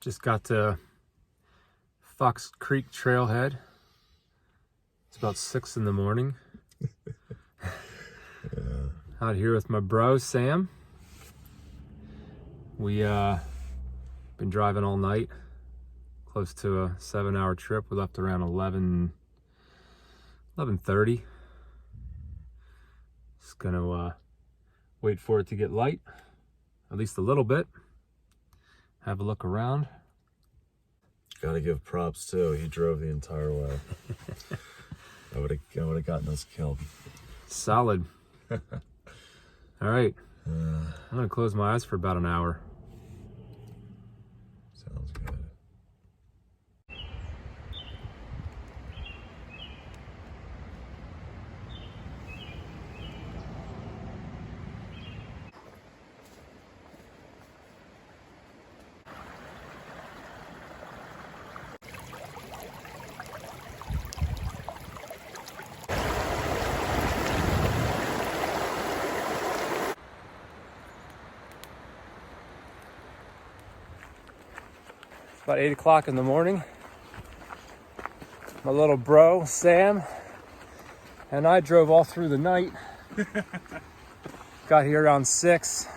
Just got to Fox Creek Trailhead. It's about 6 in the morning. Out here with my bro, Sam. We been driving all night, close to a 7-hour trip. We left around 11:30. Just gonna wait for it to get light, at least a little bit. Have a look around. Gotta give props too. He drove the entire way. I would have gotten us killed. Solid. All right. I'm gonna close my eyes for about an hour. Sounds good. About 8 o'clock in the morning. My little bro, Sam, and I drove all through the night. Got here around 6.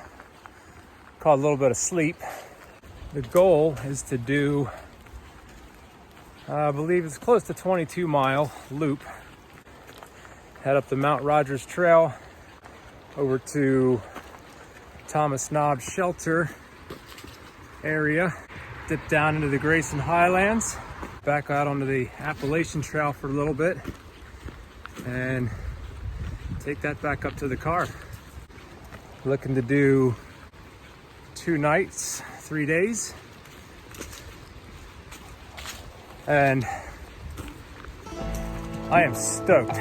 Caught a little bit of sleep. The goal is to do, I believe it's close to 22-mile loop. Head up the Mount Rogers Trail over to Thomas Knob's shelter area. Dip down into the Grayson Highlands, back out onto the Appalachian Trail for a little bit, and take that back up to the car. Looking to do 2 nights, 3 days, and I am stoked.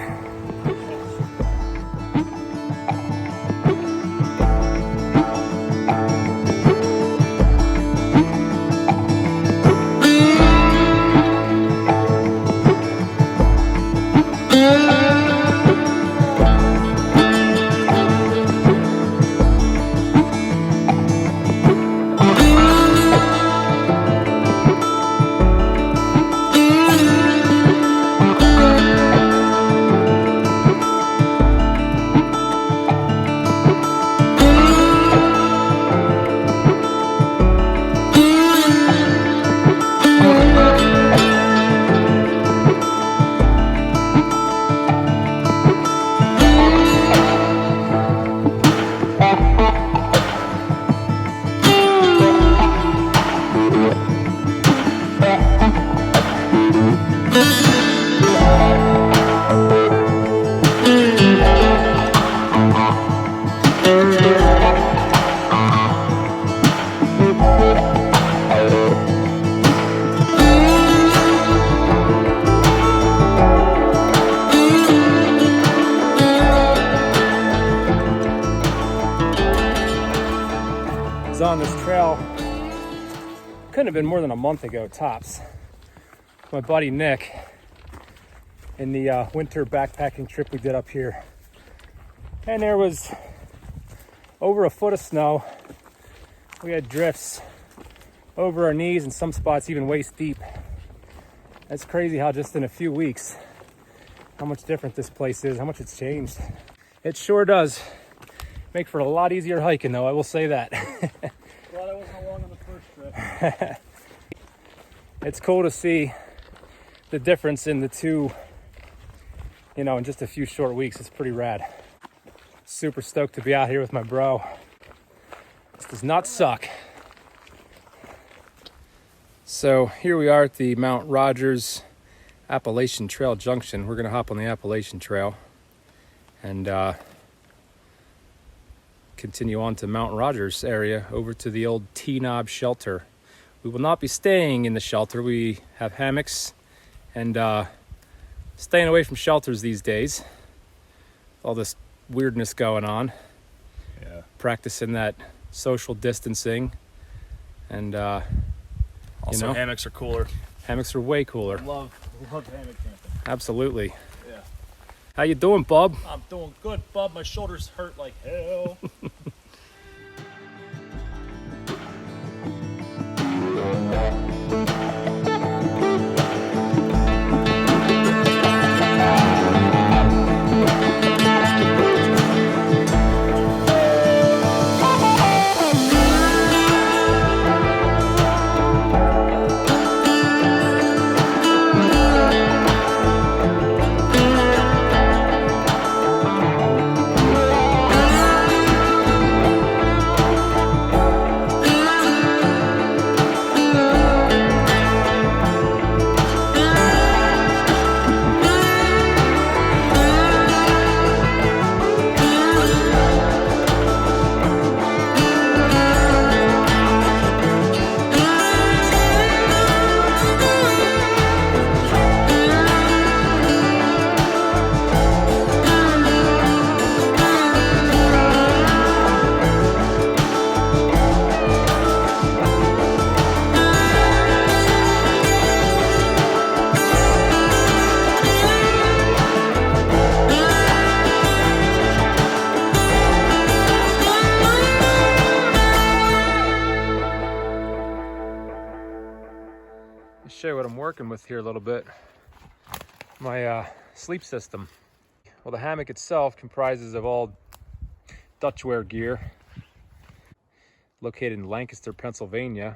On this trail, couldn't have been more than a month ago tops. My buddy Nick, in the winter backpacking trip we did up here, and there was over a foot of snow. We had drifts over our knees, in some spots even waist deep. That's crazy how just in a few weeks, how much different this place is, how much it's changed. It sure does make for a lot easier hiking, though, I will say that. Glad I wasn't along on the first trip. It's cool to see the difference in the two, in just a few short weeks. It's pretty rad. Super stoked to be out here with my bro. This does not suck. So here we are at the Mount Rogers Appalachian Trail Junction. We're gonna hop on the Appalachian Trail and continue on to Mount Rogers area over to the old T-Knob shelter. We will not be staying in the shelter. We have hammocks and staying away from shelters these days. All this weirdness going on. Yeah. Practicing that social distancing and Also, hammocks are cooler. hammocks are way cooler. Love hammock camping. Absolutely. Yeah. How you doing, bub? I'm doing good, bub. My shoulders hurt like hell. show you what I'm working with here a little bit. My sleep system. Well, the hammock itself comprises of all Dutchware gear, located in Lancaster, Pennsylvania,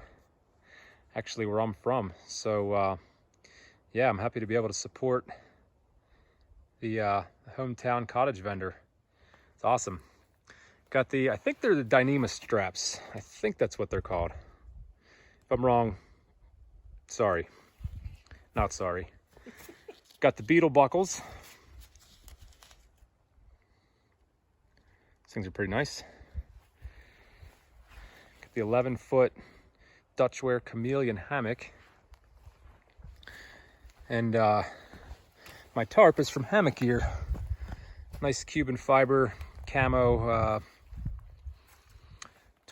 actually where I'm from. So yeah, I'm happy to be able to support the hometown cottage vendor. It's awesome. Got the, I think they're the Dyneema straps. I think that's what they're called. If I'm wrong, sorry. Not sorry. Got the beetle buckles. These things are pretty nice. Got the 11-foot Dutchware chameleon hammock. And my tarp is from Hammock Gear. Nice Cuban fiber camo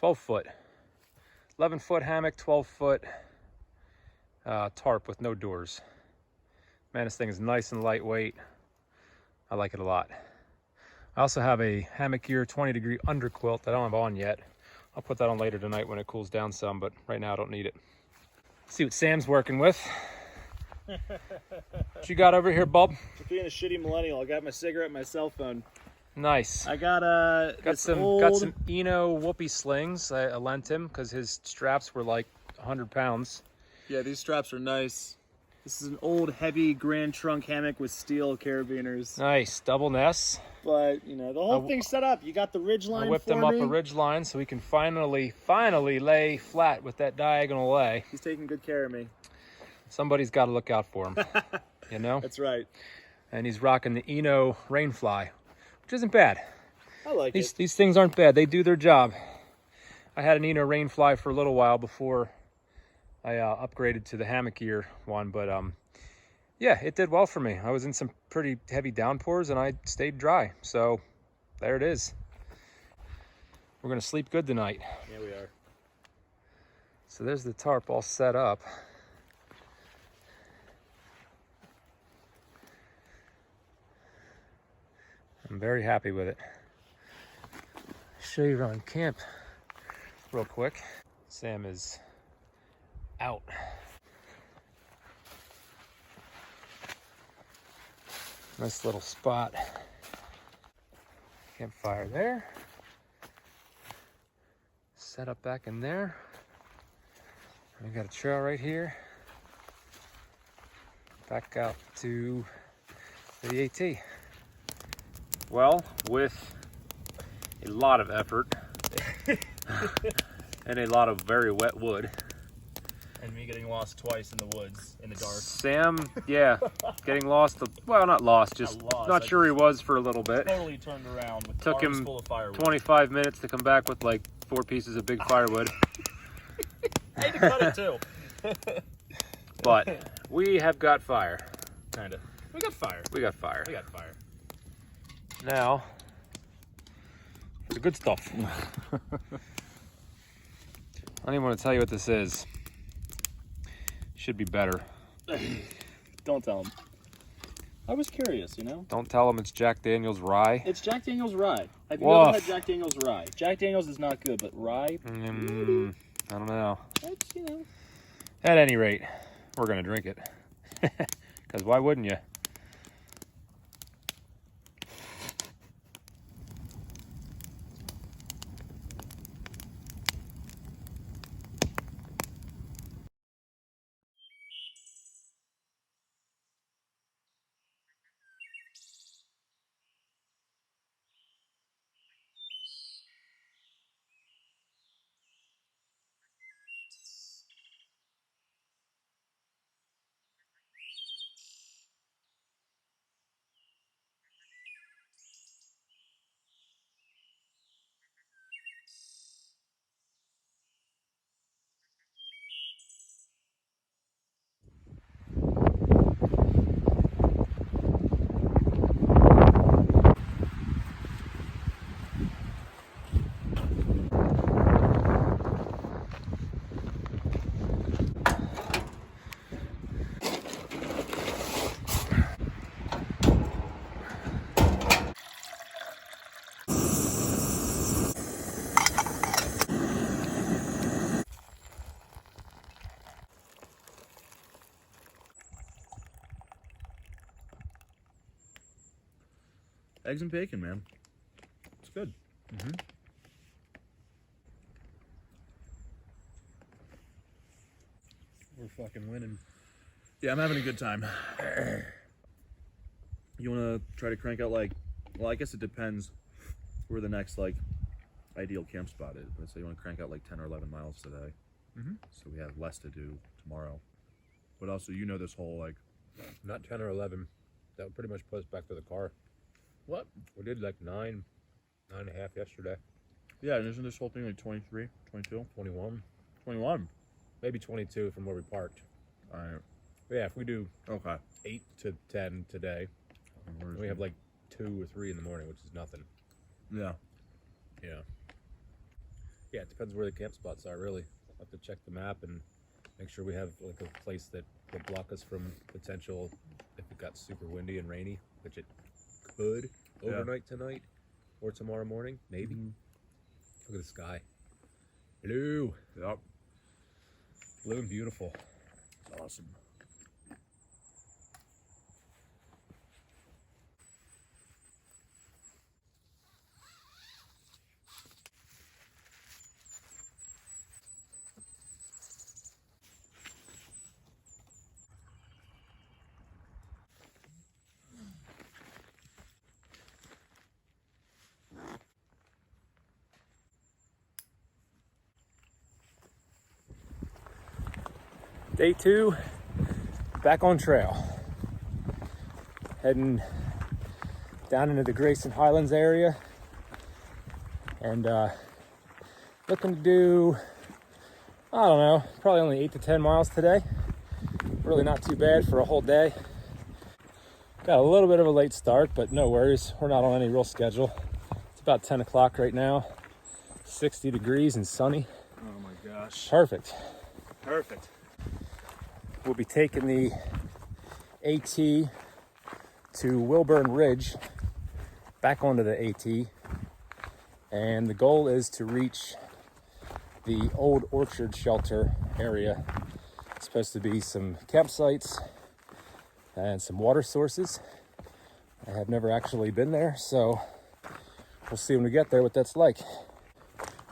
12-foot. 11-foot hammock, 12-foot tarp with no doors. Man, this thing is nice and lightweight. I like it a lot. I also have a Hammock Gear 20-degree underquilt that I don't have on yet. I'll put that on later tonight when it cools down some, but right now I don't need it. Let's see what Sam's working with. What you got over here, Bob? For being a shitty millennial, I got my cigarette, my cell phone. Nice. I got some Eno whoopee slings. I lent him because his straps were like 100 pounds. Yeah, these straps are nice. This is an old, heavy Grand Trunk hammock with steel carabiners. Nice, double nests. But, you know, the whole thing's set up. You got the ridge line I whipped him up a ridge line so we can finally lay flat with that diagonal lay. He's taking good care of me. Somebody's got to look out for him, you know? That's right. And he's rocking the Eno Rainfly, which isn't bad. I like it. These things aren't bad. They do their job. I had an Eno Rainfly for a little while before I upgraded to the Hammock Gear one, but yeah, it did well for me. I was in some pretty heavy downpours and I stayed dry. So there it is. We're gonna sleep good tonight. Yeah, we are. So there's the tarp all set up. I'm very happy with it. Show you around camp real quick. Sam is out. Nice little spot. Campfire there. Set up back in there. We got a trail right here. Back out to the AT. Well, with a lot of effort and a lot of very wet wood. And me getting lost twice in the woods, in the dark. Sam, yeah, getting lost. Well, not lost, just not sure he was for a little bit. Totally turned around with Took arms him full of firewood. 25 minutes to come back with like 4 pieces of big firewood. I had to cut it too. But we have got fire. Kinda. We got fire. We got fire. We got fire. Now, for the good stuff. I don't even want to tell you what this is. Should be better. Don't tell him. I was curious, you know? Don't tell them it's Jack Daniel's rye. It's Jack Daniel's rye. Have you Woof. ever had Jack Daniel's rye? Jack Daniel's is not good, but rye, I don't know. that's, you know. At any rate, we're going to drink it. Because why wouldn't you? Eggs and bacon, man. It's good. We're fucking winning. Yeah, I'm having a good time. You want to try to crank out like, well, I guess it depends where the next like ideal camp spot is. But so you want to crank out like 10 or 11 miles today. So we have less to do tomorrow. But also, you know, this whole like, Not 10 or 11. That would pretty much put us back to the car. what? We did like 9.5 yesterday. Yeah, and isn't this whole thing like 23, 22? 21. 21. Maybe 22 from where we parked. All right. But yeah, if we do Okay. 8 to 10 today, we have like 2 or 3 in the morning, which is nothing. Yeah. Yeah. Yeah, it depends where the camp spots are, really. I'll have to check the map and make sure we have like a place that will block us from potential if it got super windy and rainy, which it could overnight tonight or tomorrow morning, maybe. Look at the sky. Blue. Yep. Blue and beautiful. Awesome. Day 2, back on trail. Heading down into the Grayson Highlands area and looking to do, I don't know, probably only 8 to 10 miles today. Really not too bad for a whole day. Got a little bit of a late start, but no worries. We're not on any real schedule. It's about 10 o'clock right now, 60 degrees and sunny. Oh my gosh. Perfect. Perfect. We'll be taking the AT to Wilburn Ridge, back onto the AT, and the goal is to reach the old orchard shelter area. It's supposed to be some campsites and some water sources. I have never actually been there, so we'll see when we get there what that's like.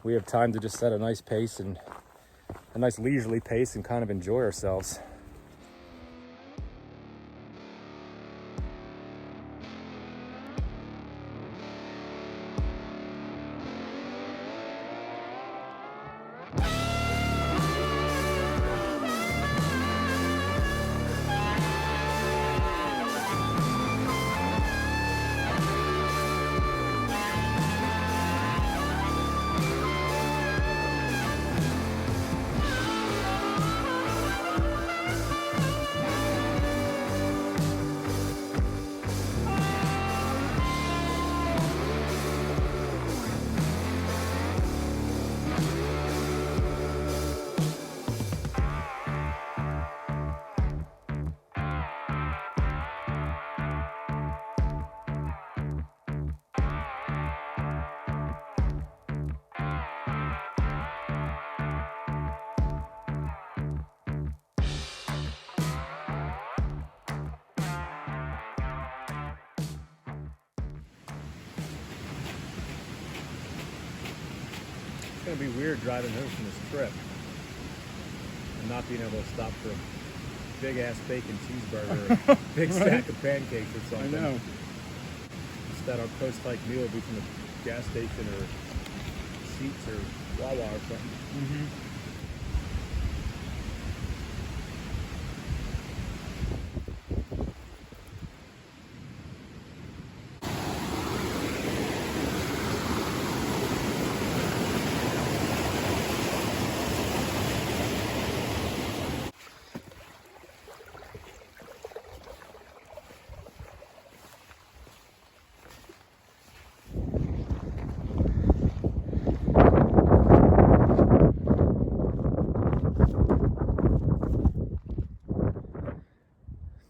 We have time to just set a nice pace and a nice leisurely pace and kind of enjoy ourselves. It's gonna be weird driving home from this trip and not being able to stop for a big ass bacon cheeseburger or a big stack of pancakes or something. I know. Instead, our post-hike meal will be from a gas station or Sheetz or Wawa or something.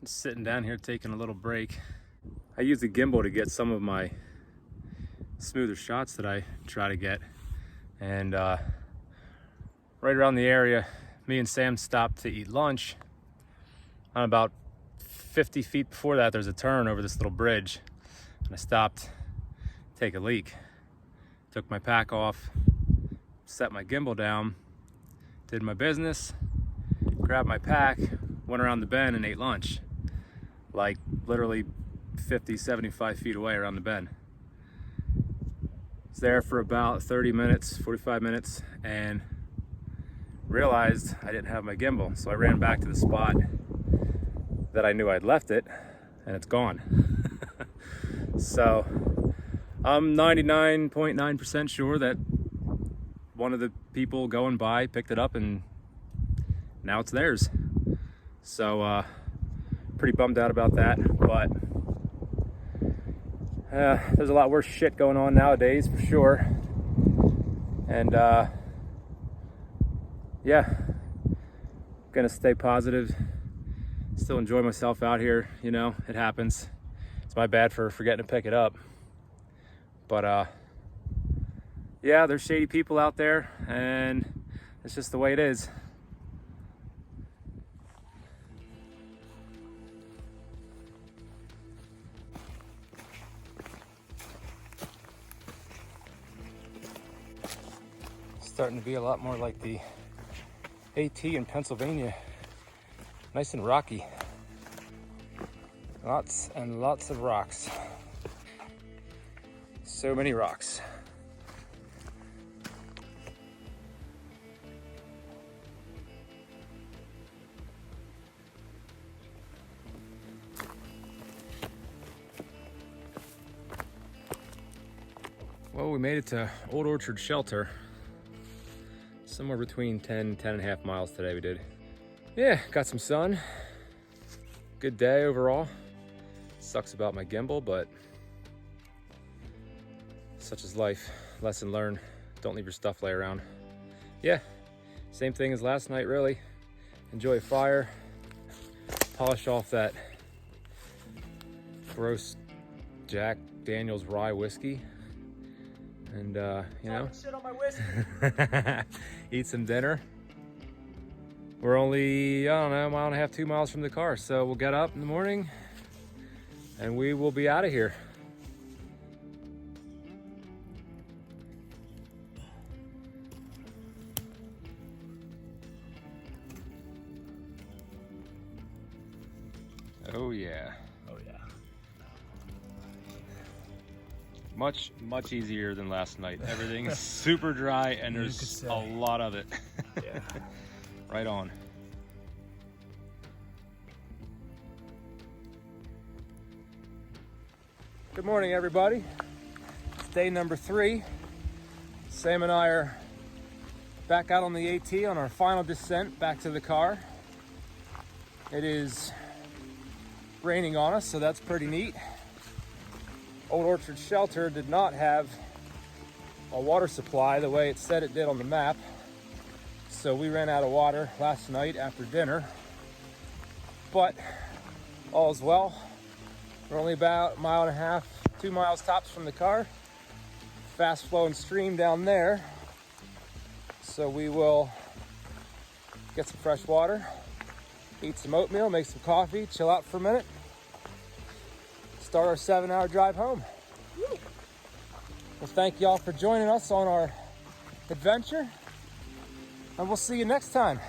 Sitting down here taking a little break. I use the gimbal to get some of my smoother shots that I try to get, and right around the area me and Sam stopped to eat lunch. On about 50 feet before that there's a turn over this little bridge. I stopped to take a leak. Took my pack off, set my gimbal down, did my business, grabbed my pack, went around the bend and ate lunch. Like literally 50, 75 feet away around the bend. Was there for about 30 minutes, 45 minutes, and realized I didn't have my gimbal. So I ran back to the spot that I knew I'd left it, and it's gone. So I'm 99.9% sure that one of the people going by picked it up and now it's theirs. So pretty bummed out about that, but there's a lot worse shit going on nowadays for sure. And yeah, gonna stay positive, still enjoy myself out here. You know, it happens. It's my bad for forgetting to pick it up. But yeah, there's shady people out there, and it's just the way it is. Starting to be a lot more like the AT in Pennsylvania. Nice and rocky. Lots and lots of rocks. So many rocks. Well, we made it to Old Orchard Shelter. Somewhere between 10 and a half miles today we did. Yeah, got some sun. Good day overall. Sucks about my gimbal, but such is life. Lesson learned. Don't leave your stuff lay around. Yeah, same thing as last night really. Enjoy a fire. Polish off that gross Jack Daniel's rye whiskey. And you know, shit on my whiskey. eat some dinner. We're only, I don't know, a mile and a half, 2 miles from the car. So we'll get up in the morning and we will be out of here. Oh yeah. Oh yeah. Much easier than last night. Everything is super dry and there's a lot of it. Yeah. Right on. Good morning, everybody. It's day number 3. Sam and I are back out on the AT on our final descent back to the car. It is raining on us, so that's pretty neat. Old Orchard Shelter did not have a water supply the way it said it did on the map. So we ran out of water last night after dinner. But all's well. We're only about a mile and a half, 2 miles tops from the car. Fast flowing stream down there. So we will get some fresh water, eat some oatmeal, make some coffee, chill out for a minute. Start our 7-hour drive home. Well, thank y'all for joining us on our adventure, and we'll see you next time.